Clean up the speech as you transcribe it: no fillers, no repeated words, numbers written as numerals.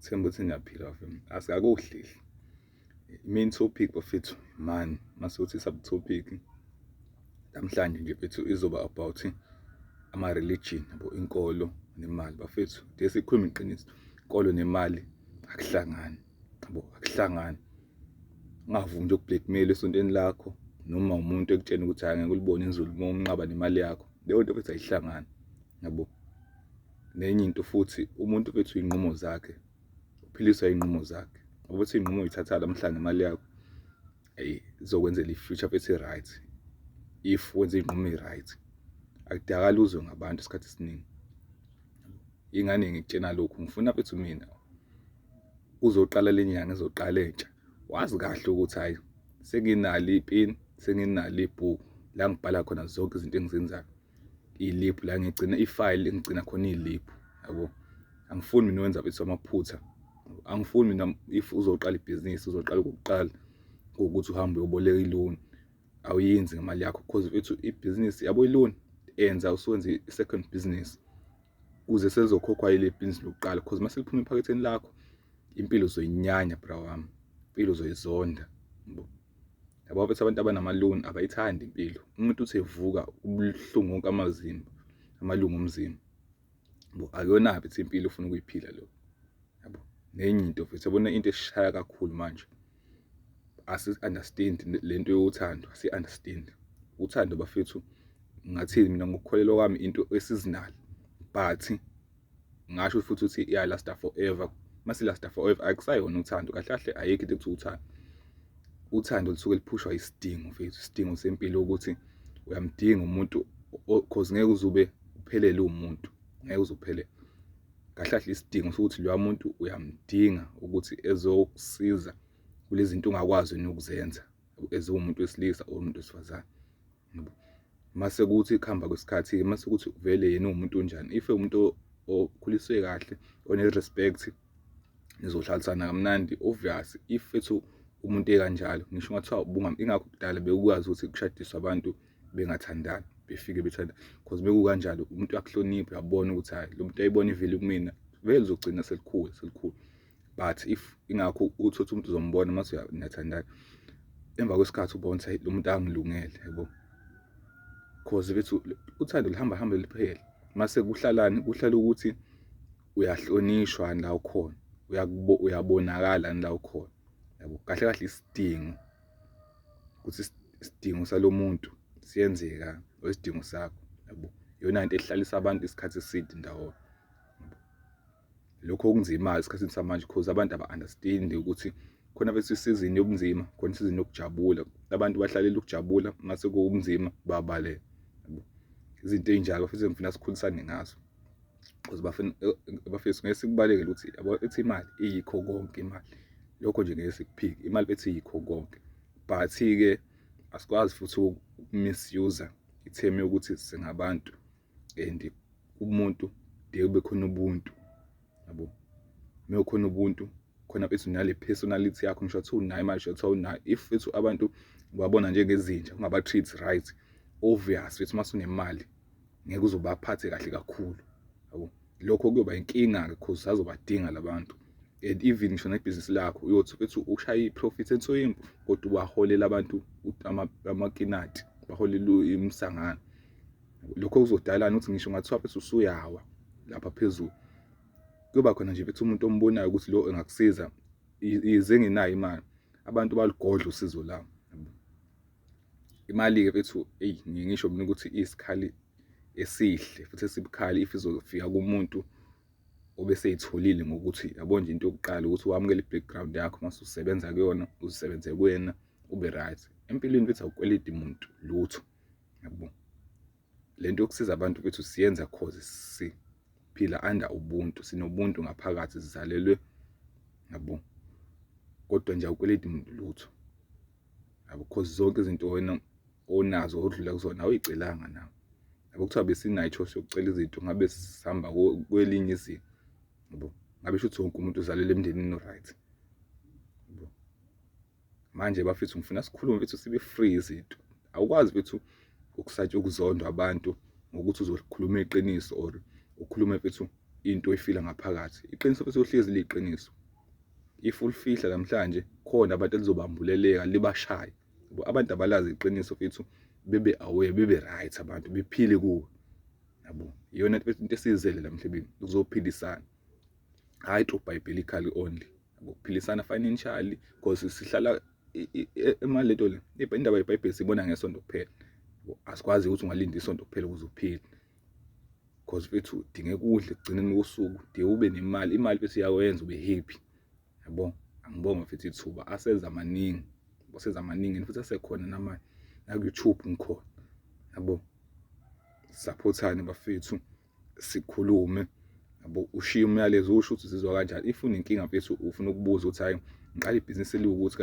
Themba ukuthi niyaphila bafethu. Asikakuhleli. Main topic bafethu mani masuthi subtopic namhlanje nje bethu izoba about ama-religion yabo, inkolo nemali bafethu. Nje sikhuluma iqiniso, inkolo nemali akuhlangani yabo, akuhlangani. Ungavumi nje ukublackmail esontweni lakho noma umuntu ekutshena ukuthi angeke ulibone inzulu uma unqaba nemali yakho. Leyo nto futhi ayihlangani yabo. Nenye into futhi umuntu bethu inqumo zakhe uphiliswa inqumo zakhe. Ukuthi inqumo uyithatha lamhlanje imali yakho izokwenzela i-future bethu right. If wenza inqumo right, akudakali uzwe ngabantu isikhathi esiningi. Ingane ngikutshena lokhu, ngifuna bethu mina uzoqala lenyanga ezoqala entsha, wazi kahle ukuthi hayi senginalo ipeni, senginalo ibhuku la ngibhala khona zonke izinto engizenzayo. Iliphu la ngigcina ifile engigcina khona iliphu yabo. Angifuni mina wenza bethu amaphutha. Angifuni mina if uzoqala ibhizinisi uzoqala ukuqala ukuthi uhambe uyoboleka iloan awuyenzi ngemali yakho because bethu ibhizinisi yabo iloan enza usuwenza i-second business uze sezokhokhwa ile business lokuqala because mase liphuma ephaketheni lakho impilo uzoyinyanya bra wami, impilo uzoyizonda yabo. Yabo bethu abantu abanama loan abayithandi impilo. Umuntu uthi evuka ubuhlungu wonke amazimba, amalungu omzimba. Yabo akuyona bethu impilo ufuna ukuyiphila lo. Yabo. Nenye into futhi yabona into eshaya kakhulu manje. Asi-understand lento yothando, asi-understand. Uthando bafethu ngathini mina ngokukholelwa kwami into esizonal but ngasho futhi ukuthi iya last forever. Mase last forever akusayona uthando kahle kahle ayikho into ekuthiwa uthando. Uthando lisuke liphushwa isidingo mfethu, isidingo sempilo ukuthi uyamdinga umuntu because ngeke uzube uphelele umuntu, ngeke uzuphele. Kahle kahle isidingo sokuthi lo muntu uyamdinga ukuthi ezokusiza kulezi zinto ongakwazi ukuzenza ezomuntu wesilisa or umuntu wesifazane. Mase kuthi ikhamba kwesikhathi mase kuthi vele yena umuntu onjani. If umuntu okhuliswe kahle, one-respect, nizohlalisana kamnandi obvious. If ethu umuntu ekanjalo ngisho ngathiwa ubungami ingakho kudala bekwazi ukuthi kushadiswa abantu bengathandani befike bethanda because bekukanjalo umuntu uyakuhlonipha uyabona ukuthi hayi lo muntu ayibona ivile kumina vele uzogcina selikhulu. But if ingakho uthi umuntu uzombona mase uyathandana emva kwesikhathi ubona ukuthi lo muntu angilungele yabo. Because bethu uthando lihamba liphela mase kuhlalana kuhlala ukuthi uyahlonishwa la ukhona, uyabonakala la ukhona yabo. Kahle kahle isidingo ukuthi isidingo salomuntu siyenzeka isidingo sakho yabo. Yona into ehlalisa abantu isikhathi eside ndawonye. Lokho okunzima isikhathini samanje because abantu aba-understand ukuthi khona bethu isizini yobunzima, khona isizini yokujabula. Abantu bahlalela ukujabula mase kubunzima babaleka yabo. Izinto ezinjalo futhi ngifuna sikhulisane ngazo because bafethu ngeke sikubaleke ukuthi yabo ethi imali iyikho konke imali. Lokho nje ngeke sikuphike. Imali bethu iyikho konke. But ke asikwazi futhi ukumisuser itheme yokuthi singabantu and umuntu kube khona ubuntu yabo. Mekhona ubuntu khona bethu nale personality yakho ngisho ukuthi unayo imali ngisho ukuthi unayo. If bethu abantu babona njengezinja ungaba treat right obvious bethu mase unemali ngeke uzobaphathe kahle kakhulu yabo. Lokho kuyoba inkinga ke because azobadinga labantu. And even ngisho nebhizinisi lakho uyothi bethu ushaya iprofit ensoyimbo kodwa ubaholela abantu amakinati baholela imsangano. Lokho kuzodalana ukuthi ngisho ngathiwa bethu usuyawa lapha phezulu kuba khona nje bethu umuntu ombonayo ukuthi lo engakusiza ize ngenayo imali abantu baligodla usizo lami yabo. Imali ke bethu ngisho mina ukuthi isikhali esihle futhi esibukhali if izofika kumuntu obeseyitholile ngokuthi yabo nje into yokuqala ukuthi wamukele i-background yakho mase usebenza kuyona uzisebenze kuwena ube right. Empilweni bethu awukweledi umuntu lutho yabo. Lento yokusiza abantu bethu siyenza cause siphila under ubuntu, sinobuntu ngaphakathi sizalelwe yabo. Kodwa nje awukweledi umuntu lutho yabo because zonke izinto wena onazo odlula kuzona awuyicelanga nawe yabo. Kuthiwa besinayo ichoice yokucela izinto ngabe sihamba kwelinye izinga yabo. Ngabe shuthi wonke umuntu uzalelwe emndenini right yabo. Manje bafethu ngifuna sikhulume bethu sibe free izinto. Awukwazi bethu ukusatshwa ukuzondwa abantu ngokuthi uzokhuluma iqiniso or ukhulume bethu into oyifila ngaphakathi. Iqiniso futhi uhlezi liqiniso. If ulifihla namhlanje khona abantu elizobambuleleka libashaye. Abantu abalazi iqiniso fethu bebe aware, bebe right abantu bephile kuwo. Yabo. Iyona into esizele la emhlabeni ukuzophilisana. Hayi to biblical only. Yabo. Ukuphilisana financially because sihlala emalento le. Indaba yeBhayibheli sibona ngesonto kuphela. Asikwazi ukuthi ungalinda isonto kuphela ukuze uphile. Because fethu udinga ukudla ekugcineni kosuku, de ube nemali, imali bese iyawenza ube happy. Yabo. Angibonga futhi ithuba asenza amaningi. Asenza amaningi futhi asekhona namanje. Na YouTube ngikhona. Yabo. Supportane bafethu sikhulume. Yabo ushiya umyalezo usho ukuthi sizwa kanjani. If unenkinga mfethu ufuna ukubuza ukuthi hayi ngiqala ibhizinisi eliwukuthi